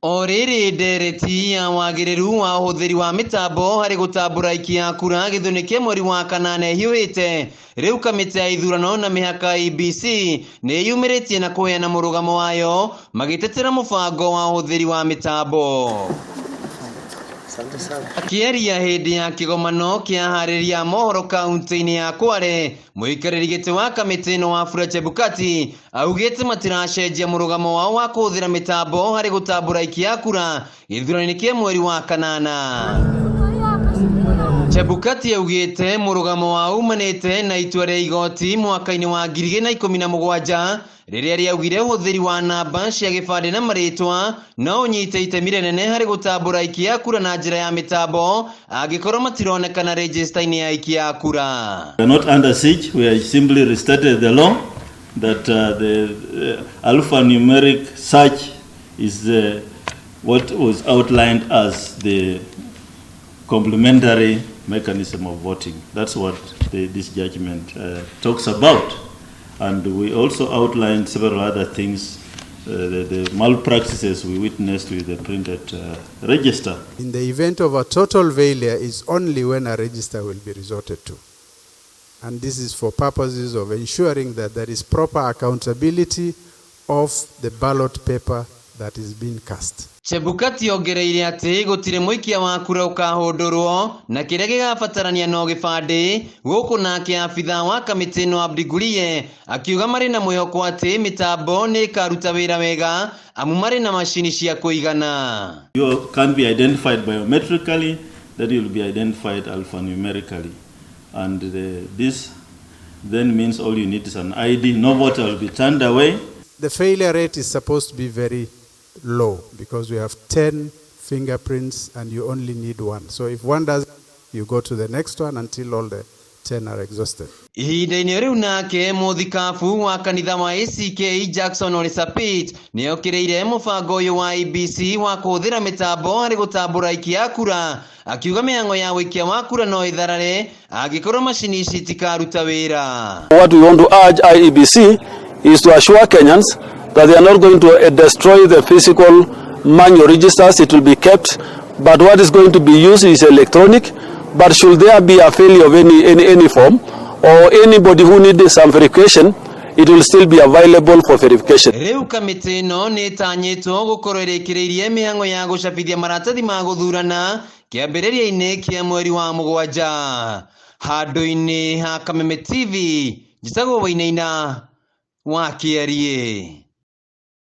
Oriri ndereti ya wagiriru wa uhuthiri wa mitambo hari gutambura aikia kura githurano kia mweri wa kanana hiuhite. Riu kamiti ya ithurano na mihaka IEBC ni yumiritie na kuheana murugamo wayo magitetera mubango wa uhuthiri wa mitambo. Akieria hindi ya kigomano kia hariria mohoro kaunti-ini ya Kware, muikariri giti wa kamiti no wa Chebukati augite matiracenjia murugamo wao wa kuhuthira mitambo hari gutambura aikia kura githurano kia mweri wa kanana. Chebukati augite murugamo wao umanite na itua ria igoti mwaka-ini wa 2017 riria riaugire uhuthiri wa namba cia gibande na maritwa no unyite itemi rinene hari gutambura aikia kura na njira ya mitambo angikorwo matironekana register-ini ya aikia kura. We are not under siege. We are simply restated the law that the alphanumeric search is what was outlined as the complementary mechanism of voting. That's what this judgment talks about. And we also outlined several other things, the malpractices we witnessed with the printed register. In the event of a total failure is only when a register will be resorted to. And this is for purposes of ensuring that there is proper accountability of the ballot paper that is being cast. Chebukati ongereire ati gutire muikia wa kura ukahundurwo na kiria gigabatarania no gibande guku nake afitha wa kamiti no abdigurie akiuga mari na mwihoko ati mitambo ni karuta wira wega amu mari na mashini cia kuigana. You can be identified biometrically, that will be identified alphanumerically, and this then means all you need is an ID. No voter will be turned away. The failure rate is supposed to be very low because we have 10 fingerprints and you only need one. So if one does, you go to the next one until all the 10 are exhausted. Ihinda-ini riu nake muthikabu wa kanitha wa ACK Jackson Orisapit ni okireire mubango uyu wa IEBC wa kuhuthira mitambo hari gutambura aikia kura akiuga mihango ya wikia wa kura no itharare angikorwo mashini ici tikaruta wira. What we want to urge IEBC is to assure Kenyans that they are not going to destroy the physical manual registers. It will be kept, but what is going to be used is electronic. But should there be a failure of any form, or anybody who needs some verification, it will still be available for verification. Riu kamiti no ni tanyitwo gukorwo irikireirie mihango ya gucabithia maratathi ma guthurana kiambiriria-ini kia mweri wa 7 handu-ini ha Kameme TV njitagwo Wainaina wa Kierie.